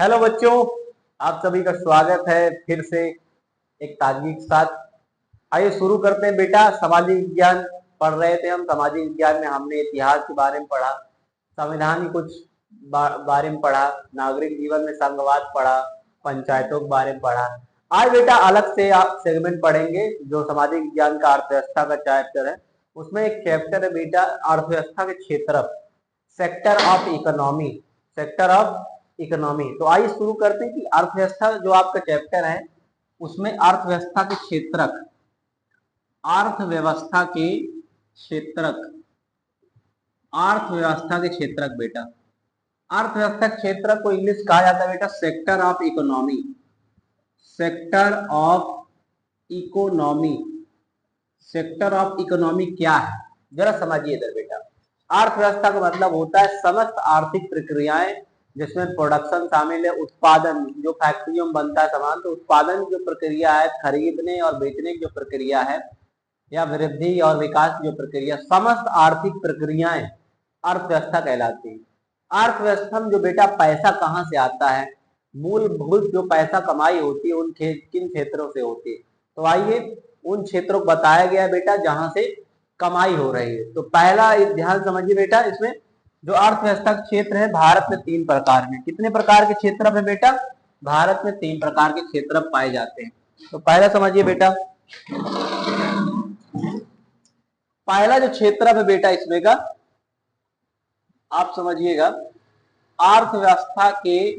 Hello बच्चों, आप सभी का स्वागत है फिर से एक ताजगी के साथ। आइए शुरू करते हैं बेटा। सामाजिक विज्ञान पढ़ रहे थे हम। सामाजिक विज्ञान में हमने इतिहास के बारे में पढ़ा, संविधान की कुछ बारे में पढ़ा, नागरिक जीवन में संघवाद पढ़ा, पंचायतों के बारे में पढ़ा। आज बेटा अलग से आप सेगमेंट पढ़ेंगे जो सामाजिक विज्ञान का अर्थव्यवस्था का चैप्टर है। उसमें एक चैप्टर है बेटा अर्थव्यवस्था के क्षेत्र, sector of economy. Sector of economy. तो आइए शुरू करते हैं कि अर्थव्यवस्था जो आपका चैप्टर है उसमें अर्थव्यवस्था के क्षेत्रक, अर्थव्यवस्था के क्षेत्रक, अर्थव्यवस्था के क्षेत्रक बेटा। अर्थव्यवस्था क्षेत्रक को इंग्लिश कहा जाता है बेटा sector of economy. Sector of economy. Sector of economy क्या है जरा समझिए इधर बेटा। अर्थव्यवस्था का मतलब होता है समस्त आर्थिक प्रक्रियाएं जिसमें प्रोडक्शन शामिल है, उत्पादन, जो फैक्ट्रियों में बनता है सामान, तो उत्पादन जो प्रक्रिया है, खरीदने और बेचने की जो प्रक्रिया है, या वृद्धि और विकास की जो प्रक्रिया, समस्त आर्थिक प्रक्रियाएं अर्थव्यवस्था कहलाती है। अर्थव्यवस्था में जो बेटा पैसा कहाँ से आता है, मूलभूत जो पैसा कमाई होती है उन किन क्षेत्रों से होती है। तो आइए उन क्षेत्रों को बताया गया है बेटा जहां से कमाई हो रही है। तो पहला ध्यान समझिए बेटा, इसमें जो अर्थव्यवस्था के क्षेत्र है भारत में 3 प्रकार में। कितने प्रकार के क्षेत्र है बेटा? भारत में 3 प्रकार के क्षेत्र पाए जाते हैं। तो पहला समझिए बेटा, पहला जो क्षेत्र है बेटा इसमें का आप समझिएगा, अर्थव्यवस्था के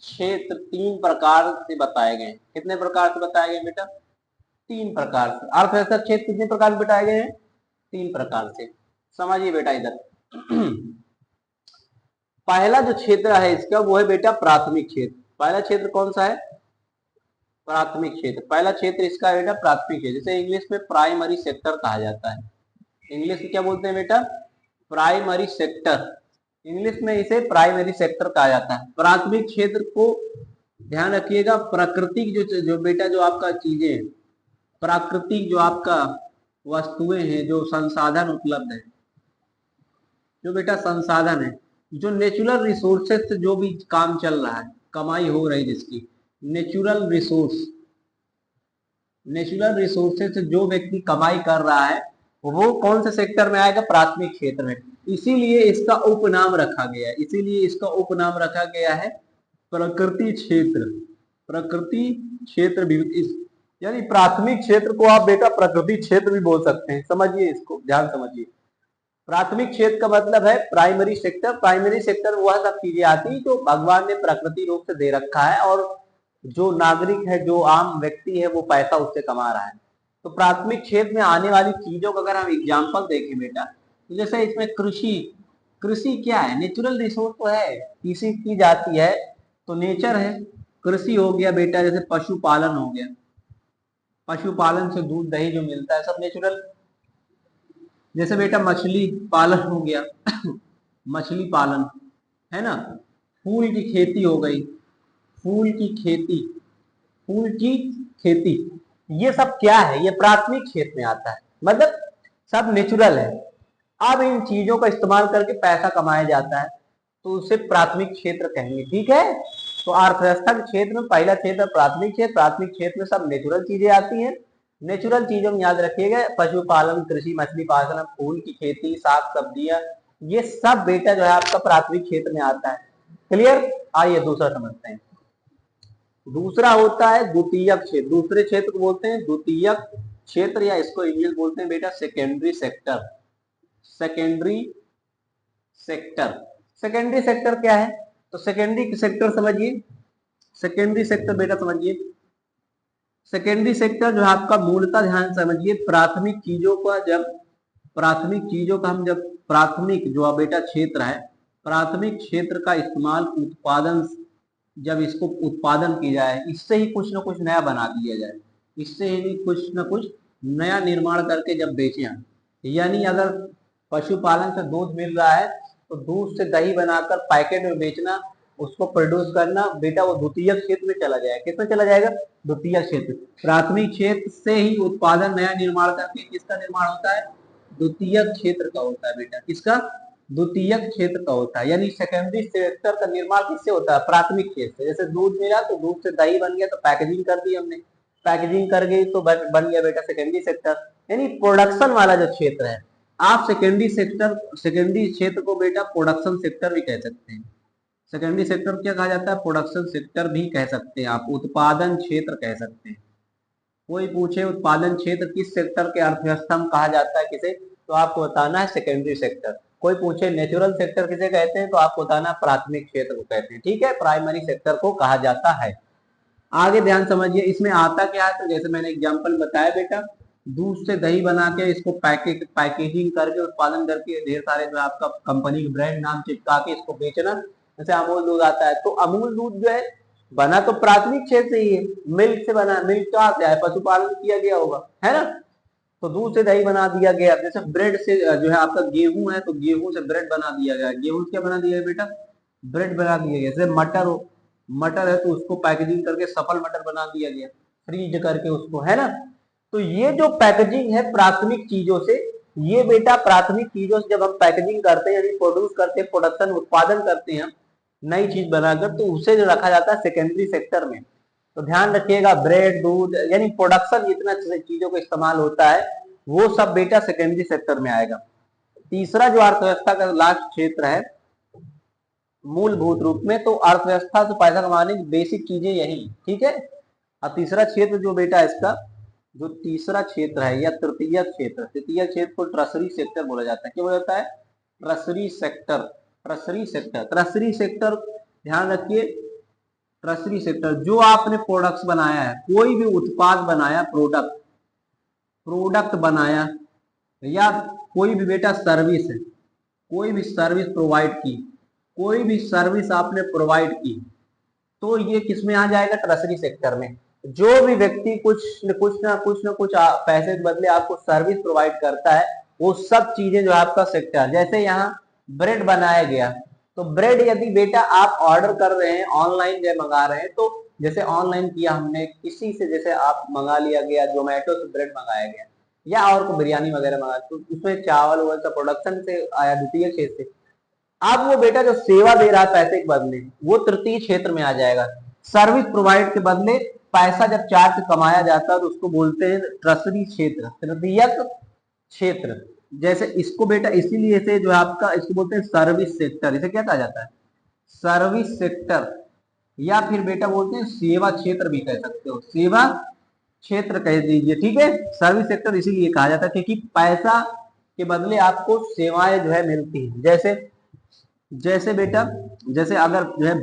क्षेत्र 3 प्रकार से बताए गए। कितने प्रकार से बताए गए बेटा? 3 प्रकार से। अर्थव्यवस्था क्षेत्र कितने प्रकार से बताए गए हैं? 3 प्रकार से। समझिए बेटा इधर पहला जो क्षेत्र है इसका वो है बेटा प्राथमिक क्षेत्र। पहला क्षेत्र कौन सा है? प्राथमिक क्षेत्र। पहला क्षेत्र इसका है बेटा प्राथमिक क्षेत्र, जिसे इंग्लिश में प्राइमरी सेक्टर कहा जाता है। इंग्लिश में क्या बोलते हैं बेटा? Primary sector. इंग्लिश में इसे प्राइमरी सेक्टर कहा जाता है। प्राथमिक क्षेत्र को ध्यान रखिएगा, प्राकृतिक जो बेटा जो आपका चीजें, प्राकृतिक जो आपका वस्तुएं हैं, जो संसाधन उपलब्ध है, जो बेटा संसाधन है, जो नेचुरल रिसोर्सेस से जो भी काम चल रहा है, कमाई हो रही जिसकी, नेचुरल रिसोर्स, नेचुरल रिसोर्सेस से जो व्यक्ति कमाई कर रहा है वो कौन से सेक्टर में आएगा? प्राथमिक क्षेत्र में। इसीलिए इसका उपनाम रखा गया है, इसीलिए इसका उपनाम रखा गया है प्रकृति क्षेत्र। प्रकृति क्षेत्र यानी प्राथमिक क्षेत्र को आप बेटा प्रकृति क्षेत्र भी बोल सकते हैं। समझिए इसको, ध्यान समझिए। प्राथमिक क्षेत्र का मतलब है प्राइमरी सेक्टर। प्राइमरी सेक्टर वह सब चीजें आती है जो भगवान ने प्रकृति रूप से दे रखा है और जो नागरिक है, जो आम व्यक्ति है, वो पैसा उससे कमा रहा है। तो प्राथमिक क्षेत्र में आने वाली चीजों का अगर हम एग्जाम्पल देखें बेटा, तो जैसे इसमें कृषि। कृषि क्या है? नेचुरल रिसोर्स तो है, कृषि की जाती है तो नेचर है। कृषि हो गया बेटा, जैसे पशुपालन हो गया, पशुपालन से दूध दही जो मिलता है सब नेचुरल। जैसे बेटा मछली पालन हो गया मछली पालन है ना। फूल की खेती हो गई, फूल की खेती, फूल की खेती, ये सब क्या है? ये प्राथमिक क्षेत्र में आता है, मतलब सब नेचुरल है। अब इन चीजों का इस्तेमाल करके पैसा कमाया जाता है तो उसे प्राथमिक क्षेत्र कहेंगे, ठीक है। तो अर्थव्यवस्था के क्षेत्र में पहला क्षेत्र प्राथमिक क्षेत्र। प्राथमिक क्षेत्र में सब नेचुरल चीजें आती हैं। नेचुरल चीजों में याद रखिएगा पशुपालन, कृषि, मछली पालन, फूल की खेती, साग सब्जियां, ये सब बेटा जो है आपका प्राथमिक क्षेत्र में आता है। क्लियर? आइए दूसरा समझते हैं। दूसरा होता है द्वितीयक क्षेत्र। दूसरे क्षेत्र को बोलते हैं द्वितीयक क्षेत्र, या इसको इंग्लिश बोलते हैं बेटा secondary sector. Secondary sector. Secondary sector क्या है? तो सेकेंडरी सेक्टर समझिए, सेकेंडरी सेक्टर बेटा समझिए, सेकेंडरी सेक्टर जो है आपका मूलतः, ध्यान समझिए, प्राथमिक चीजों का जब, प्राथमिक चीजों का हम जब, प्राथमिक जो बेटा क्षेत्र है, प्राथमिक क्षेत्र का इस्तेमाल उत्पादन, जब इसको उत्पादन किया जाए, इससे ही कुछ ना कुछ नया बना दिया जाए, इससे ही कुछ ना कुछ नया निर्माण करके जब बेचे हैं। यानी अगर पशुपालन से दूध मिल रहा है तो दूध से दही बनाकर पैकेट में बेचना, उसको प्रोड्यूस करना बेटा, वो द्वितीय क्षेत्र में चला जाएगा। किसमें चला जाएगा? द्वितीय क्षेत्र। प्राथमिक क्षेत्र से ही उत्पादन, नया निर्माण करके किसका निर्माण होता है? द्वितीय क्षेत्र का होता है बेटा। किसका? द्वितीयक क्षेत्र का होता है, यानी सेकेंडरी सेक्टर का निर्माण किससे होता है? प्राथमिक क्षेत्र से। जैसे दूध मिला तो दूध से दही बन गया तो पैकेजिंग कर दी हमने, पैकेजिंग कर गई तो बन गया बेटा सेकेंडरी सेक्टर, यानी प्रोडक्शन वाला जो क्षेत्र है। आप सेकेंडरी क्षेत्र को बेटा प्रोडक्शन सेक्टर भी कह सकते हैं। सेकेंडरी सेक्टर क्या कहा जाता है? प्रोडक्शन सेक्टर भी कह सकते हैं आप, उत्पादन क्षेत्र कह सकते हैं। कोई पूछे उत्पादन क्षेत्र किस सेक्टर के अर्थव्यवस्था में कहा जाता है किसे, तो आपको बताना है सेकेंडरी सेक्टर। कोई पूछे नेचुरल सेक्टर किसे कहते हैं, तो आपको बताना प्राथमिक क्षेत्र को कहते हैं। ठीक है, प्राइमरी सेक्टर को कहा जाता है। आगे ध्यान समझिए, इसमें आता क्या है, तो जैसे मैंने एग्जांपल बताया बेटा, दूध से दही बना के इसको पैकेजिंग करके उत्पादन करके ढेर सारे जो आपका कंपनी के ब्रांड नाम चिपका के इसको बेचना। जैसे अमूल दूध आता है, तो अमूल दूध जो है बना तो प्राथमिक क्षेत्र से ही है, मिल्क से बना, मिल्क कहाँ से आया? पशुपालन किया गया होगा, है ना। तो दूध से दही बना दिया गया। जैसे ब्रेड से जो है आपका गेहूं है, तो गेहूं से ब्रेड बना दिया गया। गेहूं से क्या बना दिया बेटा? ब्रेड बना दिया गया। जैसे मटर है तो उसको पैकेजिंग करके सफल मटर बना दिया गया, फ्रीज करके उसको, है ना। तो ये जो पैकेजिंग है प्राथमिक चीजों से, ये बेटा प्राथमिक चीजों से जब हम पैकेजिंग करते हैं, यानी प्रोड्यूस करते हैं, प्रोडक्शन उत्पादन करते हैं नई चीज बनाकर, तो उसे जो रखा जाता है सेकेंडरी सेक्टर में। तो ध्यान रखिएगा, ब्रेड दूध यानी प्रोडक्शन जितना चीजों का इस्तेमाल होता है वो सब बेटा सेकेंडरी सेक्टर में आएगा। तीसरा जो अर्थव्यवस्था का लास्ट क्षेत्र है मूलभूत रूप में, तो अर्थव्यवस्था से पैसा कमाने की बेसिक चीजें यही, ठीक है। और तीसरा क्षेत्र जो बेटा इसका जो तीसरा क्षेत्र है या तृतीय क्षेत्र को ट्रसरी सेक्टर बोला जाता है। क्या बोला जाता है? Tertiary sector. ध्यान रखिए, ट्रसरी सेक्टर जो आपने प्रोडक्ट्स बनाया है, कोई भी उत्पाद बनाया, प्रोडक्ट बनाया, या कोई भी बेटा सर्विस है, कोई भी सर्विस प्रोवाइड की, कोई भी सर्विस आपने प्रोवाइड की, तो ये किस में आ जाएगा? ट्रसरी सेक्टर में। जो भी व्यक्ति कुछ न कुछ पैसे के बदले आपको सर्विस प्रोवाइड करता है, वो सब चीजें जो आपका सेक्टर। जैसे यहाँ ब्रेड बनाया गया, तो ब्रेड यदि बेटा आप ऑर्डर कर रहे हैं, ऑनलाइन जो मंगा रहे हैं, तो जैसे ऑनलाइन किया हमने किसी से, जैसे आप मंगा लिया गया, जोमेटो से ब्रेड मंगाया गया या और को बिरयानी वगैरह मंगा, तो उसमें चावल वगैरह प्रोडक्शन से आया, द्वितीय क्षेत्र से। अब वो बेटा जो सेवा दे रहा है पैसे के बदले, वो तृतीय क्षेत्र में आ जाएगा। सर्विस प्रोवाइड के बदले पैसा जब चार्ज कमाया जाता है तो उसको बोलते हैं ट्रसरी क्षेत्र, तृतीयक क्षेत्र। जैसे इसको बेटा इसीलिए इसे जो आपका इसको बोलते हैं सर्विस सेक्टर। इसे क्या कहा जाता है? सर्विस सेक्टर, या फिर बेटा बोलते हैं सेवा क्षेत्र भी कह सकते हो, सेवा क्षेत्र कह दीजिए, ठीक है। सर्विस सेक्टर इसीलिए कहा जाता है क्योंकि पैसा के बदले आपको सेवाएं जो है मिलती है। जैसे बेटा, जैसे अगर जो है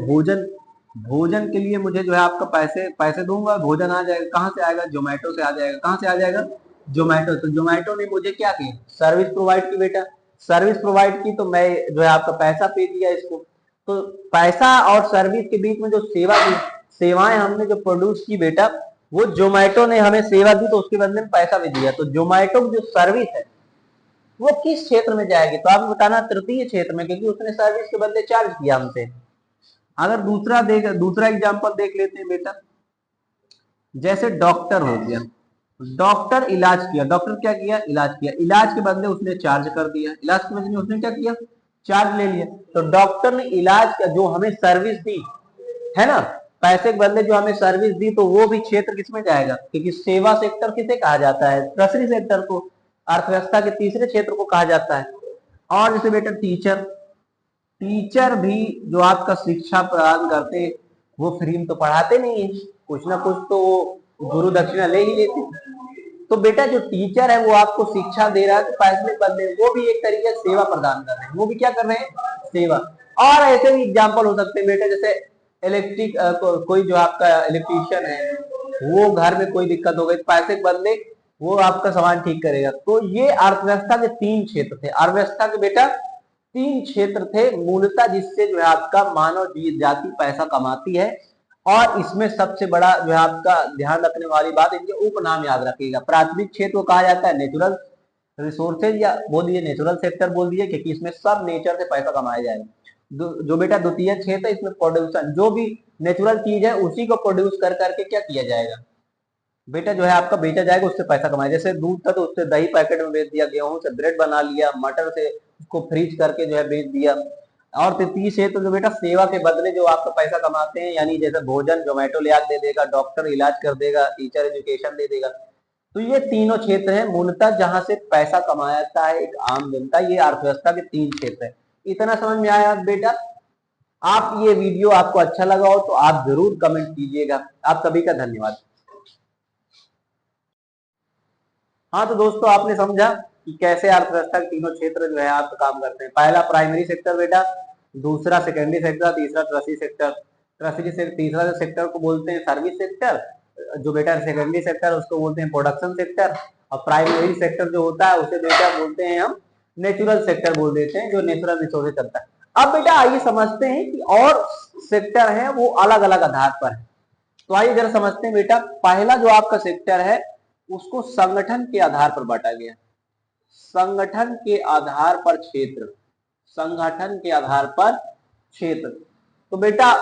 भोजन के लिए मुझे जो है आपका पैसे दूंगा, भोजन आ जाएगा। कहाँ से आएगा? जोमेटो से आ जाएगा। कहाँ से आ जाएगा? जोमेटो। तो जोमेटो ने मुझे क्या किया? सर्विस प्रोवाइड की बेटा, सर्विस प्रोवाइड की, तो मैं जो है आपका पैसा पे दिया इसको। तो पैसा और सर्विस के बीच में जो सेवाएं हमने जो प्रोड्यूस की बेटा, वो जोमेटो ने हमें सेवा दी तो उसके बदले में पैसा भी दिया। तो जोमेटो की जो सर्विस है वो किस क्षेत्र में जाएगी? तो आपको बताना तृतीय क्षेत्र में, क्योंकि उसने सर्विस के बदले चार्ज किया हमसे। अगर दूसरा एग्जांपल देख लेते हैं बेटा, जैसे डॉक्टर हो गया, डॉक्टर इलाज किया, डॉक्टर क्या किया? इलाज किया, इलाज के बदले उसने चार्ज कर दिया, इलाज के बदले उसने क्या किया? चार्ज ले लिया। तो डॉक्टर ने इलाज का जो हमें सर्विस दी है ना, पैसे के बदले जो हमें सर्विस दी, तो वो भी क्षेत्र किसमें जाएगा? क्योंकि सेवा सेक्टर किसे कहा जाता है? ट्रसरी सेक्टर को, अर्थव्यवस्था के तीसरे क्षेत्र को कहा जाता है। और जैसे बेटा टीचर भी जो आपका शिक्षा प्रदान करते, वो फ्री में तो पढ़ाते नहीं है, कुछ ना कुछ तो गुरु दक्षिणा ले ही लेते। तो बेटा जो टीचर है वो आपको शिक्षा दे रहा है, तो पैसे बदले वो भी एक तरीके से सेवा प्रदान कर रहे हैं। वो भी क्या कर रहे हैं? सेवा। और ऐसे भी एग्जाम्पल हो सकते हैं बेटा, जैसे कोई जो आपका इलेक्ट्रीशियन है, वो घर में कोई दिक्कत हो गई, पैसे के बदले वो आपका सामान ठीक करेगा। तो ये अर्थव्यवस्था के तीन क्षेत्र थे। अर्थव्यवस्था के बेटा तीन क्षेत्र थे मूलतः, जिससे जो है आपका मानव जाति पैसा कमाती है। और इसमें सबसे बड़ा जो है आपका ध्यान रखने वाली बात, इनके उपनाम याद रखिएगा। प्राथमिक क्षेत्र को कहा जाता है नेचुरल रिसोर्सेज, या बोल दिए नेचुरल सेक्टर बोल दिए, क्योंकि इसमें सब नेचर से पैसा कमाया जाएगा। जो बेटा द्वितीय क्षेत्र है, इसमें प्रोड्यूशन, जो भी नेचुरल चीज है उसी को प्रोड्यूस कर करके क्या किया जाएगा बेटा, जो है आपका बेचा जाएगा, उससे पैसा कमाया। जैसे दूध था तो उससे दही पैकेट में बेच दिया, गेहूं से ब्रेड बना लिया, मटर से को फ्रीज करके जो है बेच दिया। और तृतीय क्षेत्र जो बेटा सेवा के बदले जो आपका पैसा कमाते हैं, यानी जैसे भोजन जोमेटो ले आके दे देगा, डॉक्टर इलाज कर देगा, टीचर एजुकेशन दे देगा। तो ये तीनों क्षेत्र हैं मूलतः जहां से पैसा कमाया जाता है एक आम जनता। ये अर्थव्यवस्था के 3 क्षेत्र है। इतना समझ में आया बेटा? आप ये वीडियो आपको अच्छा लगा हो तो आप जरूर कमेंट कीजिएगा। आप सभी का धन्यवाद। हाँ तो दोस्तों आपने समझा कि कैसे अर्थव्यवस्था के तीनों क्षेत्र जो है आप काम करते हैं। पहला प्राइमरी सेक्टर बेटा, दूसरा सेकेंडरी सेक्टर, तीसरा ट्रसी सेक्टर। ट्रसी से तीसरा जो सेक्टर को बोलते हैं सर्विस सेक्टर, जो बेटा सेकेंडरी सेक्टर उसको बोलते हैं प्रोडक्शन सेक्टर, और प्राइमरी सेक्टर जो होता है उसे बेटा बोलते हैं हम नेचुरल सेक्टर बोल देते हैं, जो नेचुरल रिसोर्स चलता है। अब बेटा आइए समझते हैं कि और सेक्टर है वो अलग अलग आधार पर है। तो आइए जरा समझते हैं बेटा। पहला जो आपका सेक्टर है उसको संगठन के आधार पर बांटा गया। संगठन के आधार पर क्षेत्र, संगठन के आधार पर क्षेत्र। तो बेटा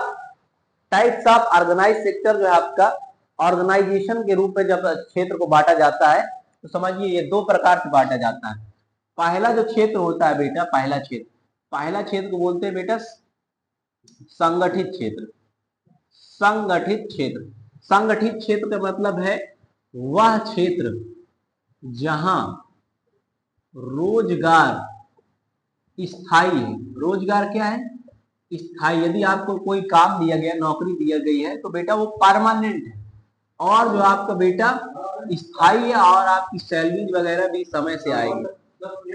टाइप्स ऑफ ऑर्गेनाइज सेक्टर जो है आपका ऑर्गेनाइजेशन के रूप में जब क्षेत्र को बांटा जाता है तो समझिए ये 2 प्रकार से बांटा जाता है। पहला जो क्षेत्र होता है बेटा, पहला क्षेत्र को बोलते हैं बेटा संगठित क्षेत्र। संगठित क्षेत्र, संगठित क्षेत्र का मतलब है वह क्षेत्र जहां रोजगार स्थायी है। रोजगार क्या है? स्थायी। यदि आपको कोई काम दिया गया, नौकरी दी गई है तो बेटा वो परमानेंट है, और जो आपका बेटा स्थायी है, और आपकी सैलरी वगैरह भी समय से आएगी।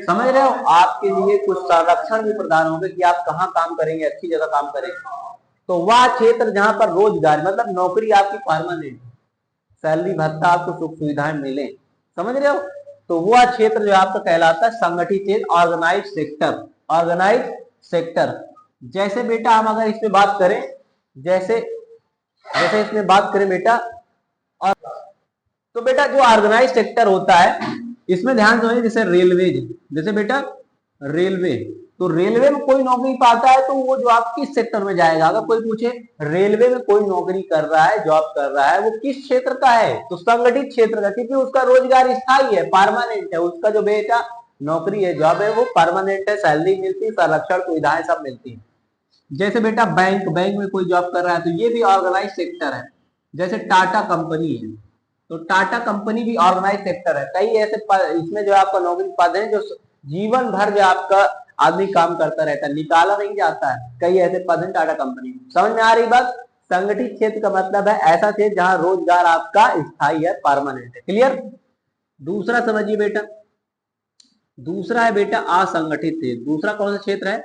समझ रहे हो? आपके लिए कुछ संरक्षण भी प्रदान होगा कि आप कहाँ काम करेंगे, अच्छी जगह काम करेंगे। तो वह क्षेत्र जहां पर रोजगार मतलब नौकरी आपकी परमानेंट, सैलरी भत्ता आपको सुख सुविधाएं मिले। समझ रहे हो? तो वह क्षेत्र जो आपका कहलाता है संगठित क्षेत्र, ऑर्गेनाइज सेक्टर। Organise sector. जैसे बेटा हम अगर इसमें बात करें, जैसे इसमें बात करें बेटा, और तो बेटा जो ऑर्गेनाइज सेक्टर होता है इसमें ध्यान दो, जैसे रेलवे, जैसे बेटा रेलवे, तो रेलवे में कोई नौकरी पाता है तो वो जो आप किस सेक्टर में जाएगा। अगर कोई पूछे रेलवे में कोई नौकरी कर रहा है, जॉब कर रहा है, वो किस क्षेत्र का है? तो संगठित क्षेत्र का, क्योंकि उसका रोजगार स्थायी है, परमानेंट है। उसका जो बेटा नौकरी है, जॉब है, वो परमानेंट है, सैलरी मिलती है, संरक्षण सुविधाएं सब मिलती है। जैसे बेटा बैंक में कोई जॉब कर रहा है तो ये भी ऑर्गेनाइज सेक्टर है। जैसे टाटा कंपनी है तो टाटा कंपनी भी ऑर्गेनाइज सेक्टर है। कई ऐसे इसमें जो आपका नौकरी पद है जो जीवन भर जो आपका आदमी काम करता रहता है, निकाला नहीं जाता है। कई ऐसे पद हैं टाटा कंपनी में। समझ में आ रही बात? संगठित क्षेत्र का मतलब है ऐसा क्षेत्र जहां रोजगार आपका स्थायी है, परमानेंट है। क्लियर? दूसरा समझिए बेटा, दूसरा है बेटा असंगठित क्षेत्र। दूसरा कौन सा क्षेत्र है?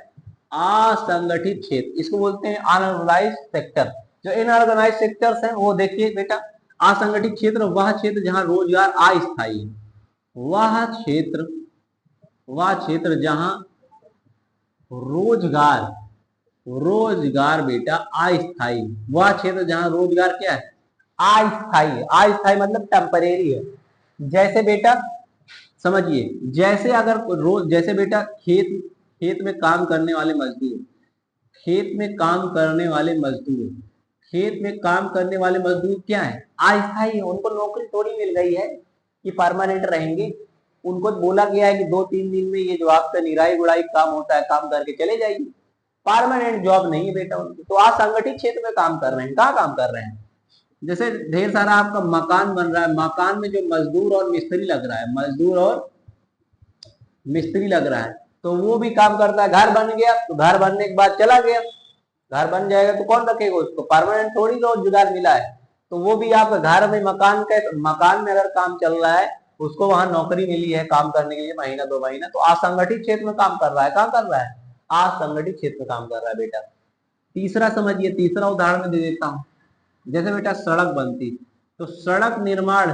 असंगठित क्षेत्र। इसको बोलते हैं अनऑर्गेनाइज सेक्टर। जो इनऑर्गेनाइज सेक्टर्स हैं वो देखिए बेटा, असंगठित क्षेत्र वह क्षेत्र जहां रोजगार अस्थायी है। वह क्षेत्र जहां रोजगार बेटा अस्थायी। वह क्षेत्र जहां रोजगार क्या है? अस्थायी है। अस्थायी मतलब टेम्परेरी है। जैसे बेटा समझिए, जैसे अगर रोज, जैसे बेटा खेत में काम करने वाले मजदूर, खेत में काम करने वाले मजदूर क्या है? अस्थायी है। उनको नौकरी थोड़ी मिल गई है कि परमानेंट रहेंगे। उनको बोला गया है कि 2-3 दिन में ये जो आपका निराई गुड़ाई काम होता है, काम करके चले जाएगी। परमानेंट जॉब नहीं है बेटा उनकी। तो असंगठित क्षेत्र में काम कर रहे हैं। कहाँ काम कर रहे हैं? जैसे ढेर सारा आपका मकान बन रहा है, मकान में जो मजदूर और मिस्त्री लग रहा है, तो वो भी काम करता है। घर बन गया तो घर बनने के बाद चला गया, घर बन जाएगा तो कौन रखेगा उसको? परमानेंट थोड़ी रोजगार मिला है। तो वो भी आपका घर में मकान में अगर काम चल रहा है, उसको वहां नौकरी मिली है काम करने के लिए, महीना 2 महीना, तो असंगठित क्षेत्र में काम कर रहा है। कहाँ कर रहा है? असंगठित क्षेत्र में काम कर रहा है बेटा। तीसरा समझिए, तीसरा उदाहरण में दे देता हूं। जैसे बेटा सड़क बनती, तो सड़क निर्माण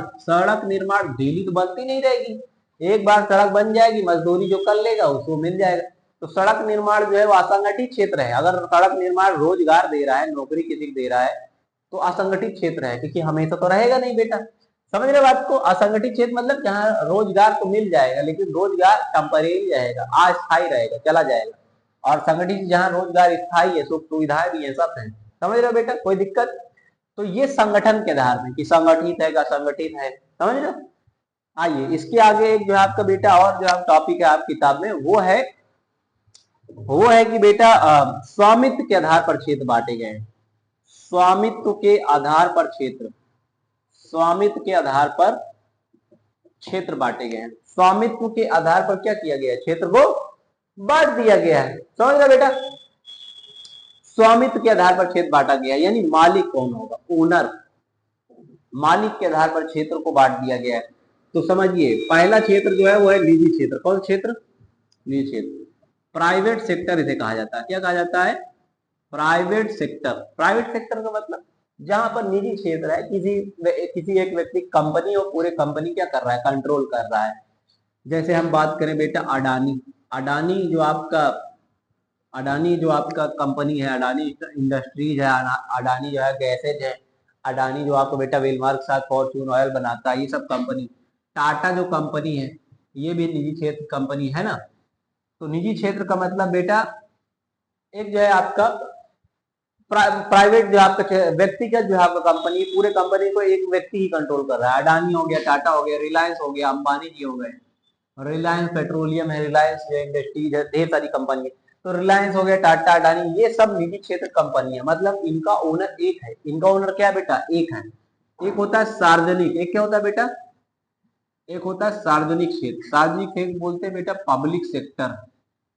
डेली तो बनती नहीं रहेगी। एक बार सड़क बन जाएगी, मजदूरी जो कर लेगा उसको मिल जाएगा। तो सड़क निर्माण जो है वो असंगठित क्षेत्र है। अगर सड़क निर्माण रोजगार दे रहा है, नौकरी किसी को दे रहा है, तो असंगठित क्षेत्र है, क्योंकि हमेशा तो रहेगा नहीं बेटा। समझ रहे बात को? असंगठित क्षेत्र मतलब जहां रोजगार तो मिल जाएगा लेकिन रोजगार टेम्परेरी रहेगा, अस्थायी रहेगा, चला जाएगा। और संगठित जहां रोजगार स्थायी है, सुख सुविधाएं भी है, सब है। समझ रहे हो बेटा? कोई दिक्कत? तो ये संगठन के आधार में कि संगठित है, असंगठित है। समझ रहे हो? आइए इसके आगे एक जो है आपका बेटा और जो टॉपिक है आप किताब में, वो है वो है कि बेटा स्वामित्व के आधार पर क्षेत्र बांटे गए हैं। स्वामित्व के आधार पर क्षेत्र, स्वामित्व के आधार पर क्षेत्र बांटे गए हैं। स्वामित्व के आधार पर क्या किया गया है, क्षेत्र को बांट दिया गया है। समझ गया बेटा, स्वामित्व के आधार पर क्षेत्र बांटा गया है, यानी मालिक कौन होगा, ओनर, मालिक के आधार पर क्षेत्र को बांट दिया गया है। तो समझिए पहला क्षेत्र जो है वो है निजी क्षेत्र। कौन क्षेत्र, निजी क्षेत्र। प्राइवेट सेक्टर इसे कहा जाता है। क्या कहा जाता है, प्राइवेट सेक्टर। प्राइवेट सेक्टर का मतलब जहां पर निजी क्षेत्र है, किसी एक व्यक्ति कंपनी और पूरे कंपनी क्या कर रहा है, कंट्रोल कर रहा है। जैसे हम बात करें बेटा अडानी, अडानी जो आपका कंपनी है, अडानी इंडस्ट्रीज है, अडानी जो है गैसेज है, अडानी जो आपको बेटा वेलमार्क के साथ फॉर्च्यून ऑयल बनाता है, ये सब कंपनी। टाटा जो कंपनी है ये भी निजी क्षेत्र कंपनी है ना। तो निजी क्षेत्र का मतलब बेटा एक जो है आपका प्राइवेट जो आपका व्यक्तिगत जो है आपका कंपनी, पूरे कंपनी को एक व्यक्ति ही कंट्रोल कर रहा है। अडानी हो गया, टाटा हो गया, रिलायंस हो गया, अंबानी जी हो गए, रिलायंस पेट्रोलियम है, रिलायंस जो इंडस्ट्रीज है, ढेर सारी कंपनी है। तो रिलायंस हो गया, टाटा, अडानी, ये सब निजी क्षेत्र कंपनी है। मतलब इनका ओनर एक है। इनका ओनर क्या है बेटा, एक है। एक होता है सार्वजनिक, एक क्या होता है बेटा, एक होता है सार्वजनिक क्षेत्र। सार्वजनिक क्षेत्र बोलते हैं बेटा पब्लिक सेक्टर।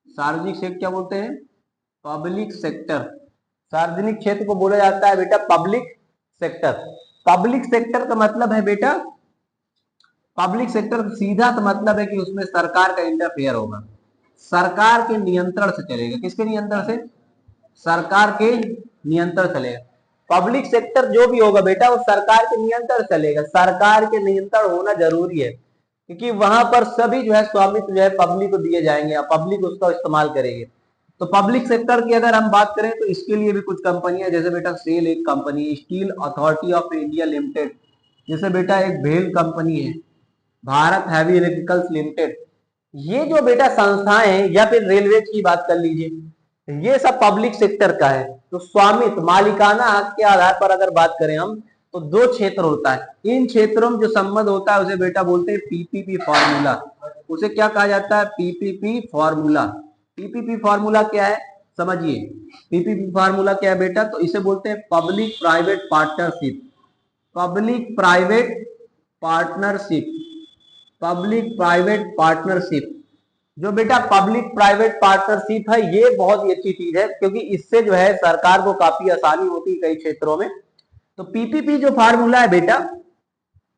सार्वजनिक क्षेत्र क्या बोलते हैं, पब्लिक सेक्टर। सार्वजनिक क्षेत्र को बोला जाता है बेटा पब्लिक सेक्टर। पब्लिक सेक्टर का मतलब है बेटा, पब्लिक सेक्टर सीधा तो मतलब है कि उसमें सरकार का इंटरफेयर होगा, सरकार के नियंत्रण से चलेगा। किसके नियंत्रण से, सरकार के नियंत्रण चलेगा। पब्लिक सेक्टर जो भी होगा बेटा वो सरकार के नियंत्रण चलेगा। सरकार के नियंत्रण होना जरूरी है, क्योंकि वहां पर सभी जो है स्वामित्व जो है पब्लिक को दिए जाएंगे, पब्लिक उसका इस्तेमाल करेगी। तो पब्लिक सेक्टर की अगर हम बात करें तो इसके लिए भी कुछ कंपनियां, जैसे बेटा सेल एक company, steel authority of India limited, जैसे बेटा एक भेल कंपनी है, भारत हैवी इलेक्ट्रिकल्स लिमिटेड, ये जो बेटा संस्थाएं हैं, या फिर रेलवे की बात कर लीजिए, ये सब पब्लिक सेक्टर का है। तो स्वामित्व मालिकाना हक के आधार पर अगर बात करें हम, तो दो क्षेत्र होता है। इन क्षेत्रों में जो संबंध होता है उसे बेटा बोलते हैं पीपीपी फॉर्मूला। उसे क्या कहा जाता है, पीपीपी फॉर्मूला। पीपीपी फॉर्मूला क्या है समझिए, पीपीपी फॉर्मूला क्या है बेटा, तो इसे बोलते हैं public private partnership. Public private partnership, public private partnership. जो बेटा पब्लिक प्राइवेट पार्टनरशिप है ये बहुत ही अच्छी चीज है, क्योंकि इससे जो है सरकार को काफी आसानी होती है कई क्षेत्रों में। तो पीपीपी जो फार्मूला है बेटा,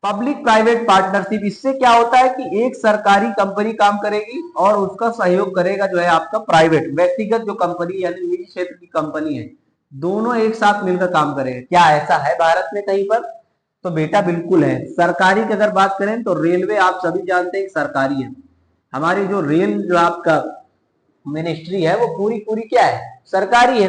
पब्लिक प्राइवेट पार्टनरशिप, इससे क्या होता है कि एक सरकारी कंपनी काम करेगी और उसका सहयोग करेगा जो है आपका प्राइवेट व्यक्तिगत जो कंपनी यानी निजी क्षेत्र की कंपनी है, दोनों एक साथ मिलकर काम करेंगे। क्या ऐसा है भारत में कहीं पर, तो बेटा बिल्कुल है। सरकारी की अगर बात करें तो रेलवे आप सभी जानते हैं सरकारी है। हमारी जो रेल जो आपका मिनिस्ट्री है वो पूरी पूरी क्या है, सरकारी है।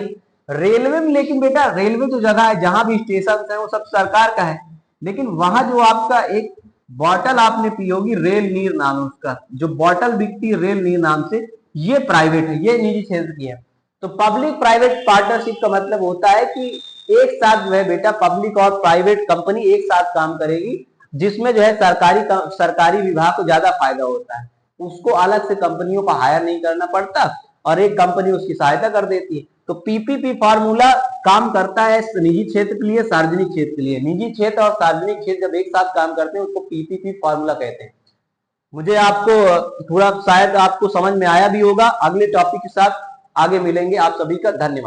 रेलवे में लेकिन बेटा रेलवे जो जगह है जहां भी स्टेशन है वो सब सरकार का है, लेकिन वहां जो आपका एक बॉटल आपने पी होगी रेल नीर नाम है उसका, जो बॉटल बिकती है रेल नीर नाम से, ये प्राइवेट है, ये निजी क्षेत्र की है। तो पब्लिक प्राइवेट पार्टनरशिप का मतलब होता है कि एक साथ जो है बेटा पब्लिक और प्राइवेट कंपनी एक साथ काम करेगी, जिसमें जो है सरकारी विभाग को ज्यादा फायदा होता है। उसको अलग से कंपनियों को हायर नहीं करना पड़ता और एक कंपनी उसकी सहायता कर देती है। तो पीपीपी फार्मूला काम करता है निजी क्षेत्र के लिए, सार्वजनिक क्षेत्र के लिए। निजी क्षेत्र और सार्वजनिक क्षेत्र जब एक साथ काम करते हैं उसको पीपीपी फार्मूला कहते हैं। मुझे आपको थोड़ा शायद आपको समझ में आया भी होगा। अगले टॉपिक के साथ आगे मिलेंगे। आप सभी का धन्यवाद।